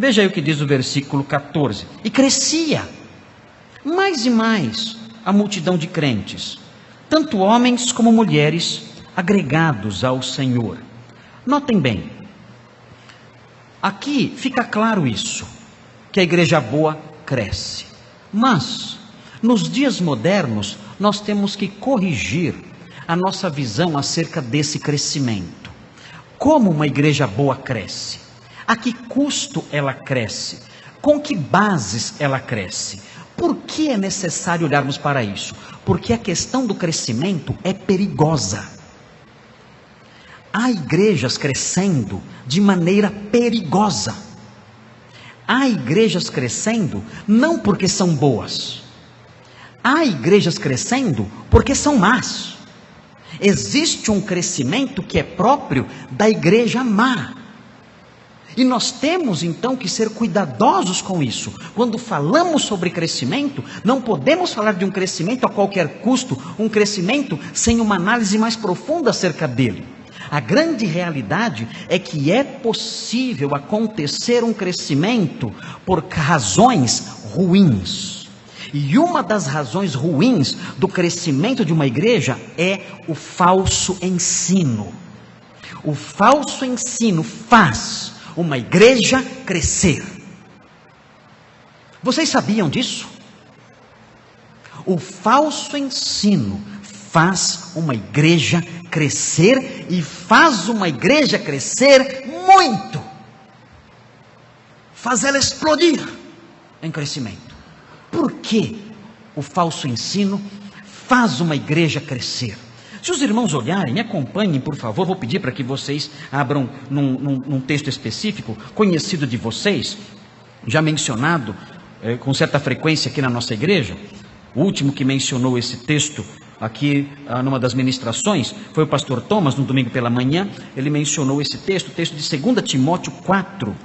Veja aí o que diz o versículo 14. E crescia mais e mais a multidão de crentes, tanto homens como mulheres, agregados ao Senhor. Notem bem, aqui fica claro isso, que a igreja boa cresce. Mas, nos dias modernos, nós temos que corrigir a nossa visão acerca desse crescimento. Como uma igreja boa cresce? A que custo ela cresce? Com que bases ela cresce? Por que é necessário olharmos para isso? Porque a questão do crescimento é perigosa. Há igrejas crescendo de maneira perigosa. Há igrejas crescendo não porque são boas. Há igrejas crescendo porque são más. Existe um crescimento que é próprio da igreja má. E nós temos então que ser cuidadosos com isso. Quando falamos sobre crescimento, não podemos falar de um crescimento a qualquer custo, um crescimento sem uma análise mais profunda acerca dele. A grande realidade é que é possível acontecer um crescimento por razões ruins. E uma das razões ruins do crescimento de uma igreja é o falso ensino. O falso ensino faz uma igreja crescer. Vocês sabiam disso? O falso ensino faz uma igreja crescer e faz uma igreja crescer muito. Faz ela explodir em crescimento. Por que o falso ensino faz uma igreja crescer? Se os irmãos olharem, me acompanhem, por favor, vou pedir para que vocês abram num texto específico, conhecido de vocês, já mencionado com certa frequência aqui na nossa igreja. O último que mencionou esse texto aqui numa das ministrações foi o pastor Thomas, no domingo pela manhã. Ele mencionou esse texto, o texto de 2 Timóteo 4,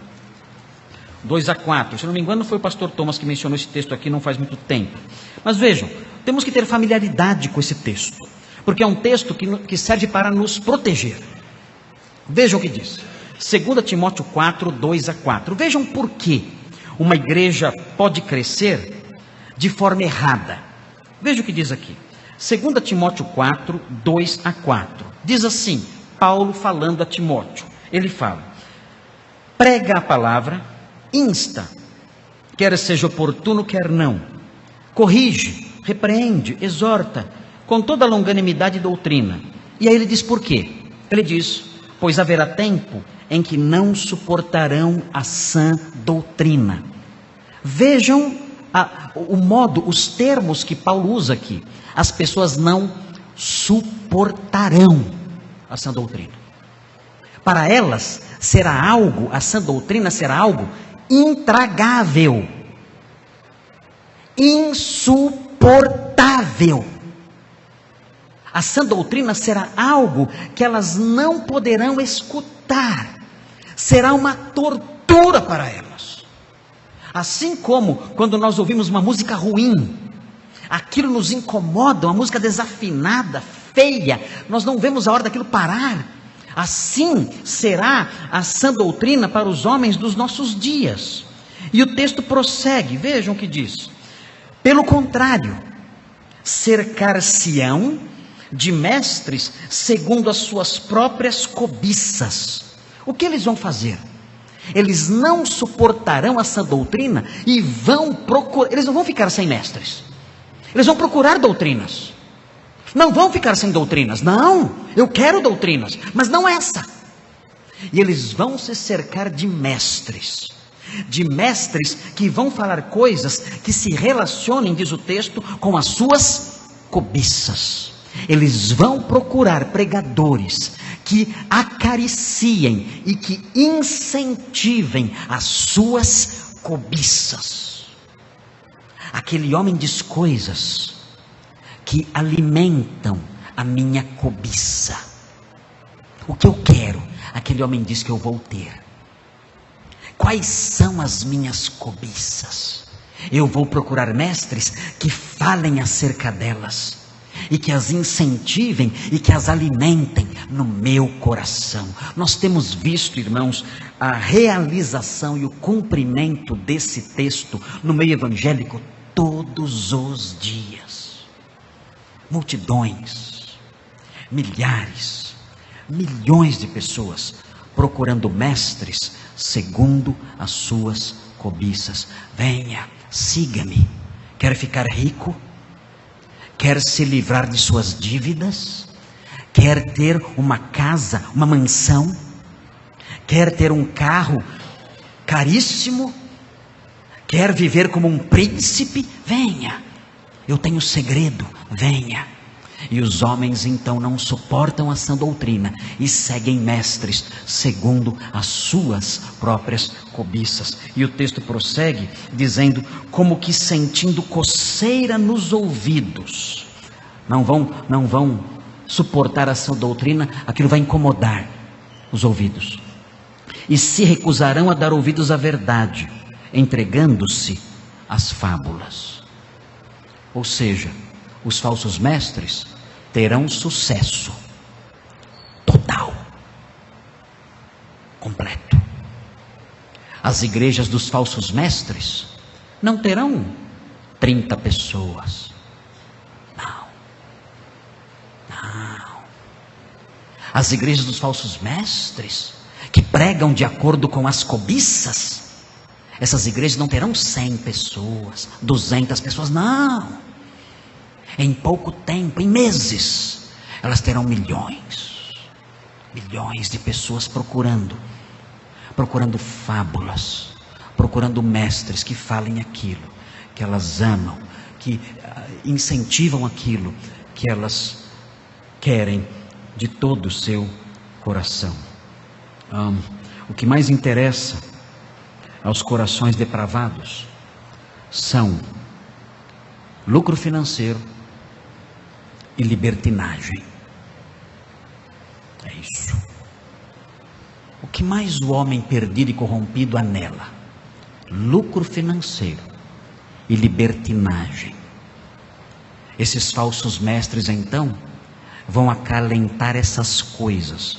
2 a 4. Se não me engano, foi o pastor Thomas que mencionou esse texto aqui não faz muito tempo. Mas vejam, temos que ter familiaridade com esse texto, porque é um texto que serve para nos proteger. Vejam o que diz, 2 Timóteo 4, 2 a 4. Vejam por que uma igreja pode crescer de forma errada. Veja o que diz aqui, 2 Timóteo 4, 2 a 4. Diz assim, Paulo falando a Timóteo, ele fala: prega a palavra, insta, quer seja oportuno, quer não, corrige, repreende, exorta, com toda a longanimidade e doutrina. E aí ele diz por quê? Ele diz, pois haverá tempo em que não suportarão a sã doutrina. Vejam o modo, os termos que Paulo usa aqui. As pessoas não suportarão a sã doutrina. Para elas será algo, a sã doutrina será algo intragável, insuportável. A sã doutrina será algo que elas não poderão escutar. Será uma tortura para elas. Assim como quando nós ouvimos uma música ruim, aquilo nos incomoda, uma música desafinada, feia, nós não vemos a hora daquilo parar. Assim será a sã doutrina para os homens dos nossos dias. E o texto prossegue, vejam o que diz. Pelo contrário, cercar-se-ão de mestres segundo as suas próprias cobiças. O que eles vão fazer? Eles não suportarão essa doutrina e vão procurar. Eles não vão ficar sem mestres. Eles vão procurar doutrinas. Não vão ficar sem doutrinas. Não, eu quero doutrinas, mas não essa. E eles vão se cercar de mestres. De mestres que vão falar coisas que se relacionem, diz o texto, com as suas cobiças. Eles vão procurar pregadores que acariciem e que incentivem as suas cobiças. Aquele homem diz coisas que alimentam a minha cobiça. O que eu quero, aquele homem diz que eu vou ter. Quais são as minhas cobiças? Eu vou procurar mestres que falem acerca delas. e que as incentivem e que as alimentem no meu coração. Nós temos visto, irmãos, a realização e o cumprimento desse texto no meio evangélico todos os dias. Multidões, milhares, milhões de pessoas procurando mestres segundo as suas cobiças. Venha, siga-me. Quer ficar rico? Quer se livrar de suas dívidas? Quer ter uma casa, uma mansão? Quer ter um carro caríssimo? Quer viver como um príncipe? Venha, eu tenho segredo, venha. E os homens então não suportam a sã doutrina e seguem mestres segundo as suas próprias cobiças. E o texto prossegue dizendo, como que sentindo coceira nos ouvidos. Não vão suportar a sã doutrina, aquilo vai incomodar os ouvidos. E se recusarão a dar ouvidos à verdade, entregando-se às fábulas. Ou seja, os falsos mestres terão sucesso total, completo. As igrejas dos falsos mestres não terão 30 pessoas. Não. As igrejas dos falsos mestres, que pregam de acordo com as cobiças, essas igrejas não terão 100 pessoas, 200 pessoas, não. Em pouco tempo, em meses, elas terão milhões de pessoas procurando fábulas, procurando mestres que falem aquilo que elas amam, que incentivam aquilo que elas querem de todo o seu coração. O que mais interessa aos corações depravados são lucro financeiro e libertinagem. É isso. O que mais o homem perdido e corrompido anela? Lucro financeiro e libertinagem. Esses falsos mestres então vão acalentar essas coisas,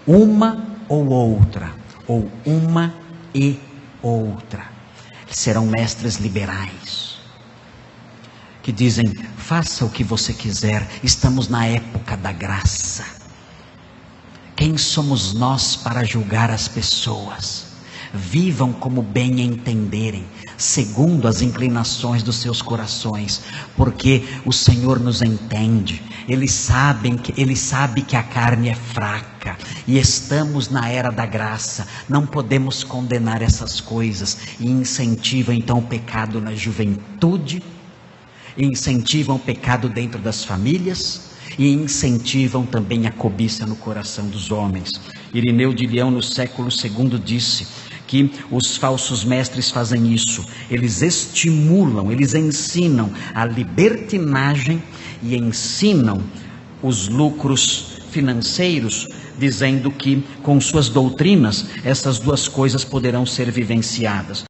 uma ou outra, ou uma e outra. Serão mestres liberais, que dizem, faça o que você quiser, estamos na época da graça. Quem somos nós para julgar as pessoas? Vivam como bem entenderem, segundo as inclinações dos seus corações, porque o Senhor nos entende. Ele sabe que a carne é fraca, e estamos na era da graça, não podemos condenar essas coisas, e incentivam então o pecado na juventude, e incentivam o pecado dentro das famílias, e incentivam também a cobiça no coração dos homens. Irineu de Leão, no século II, disse que os falsos mestres fazem isso. Eles estimulam, eles ensinam a libertinagem e ensinam os lucros financeiros, dizendo que com suas doutrinas essas duas coisas poderão ser vivenciadas.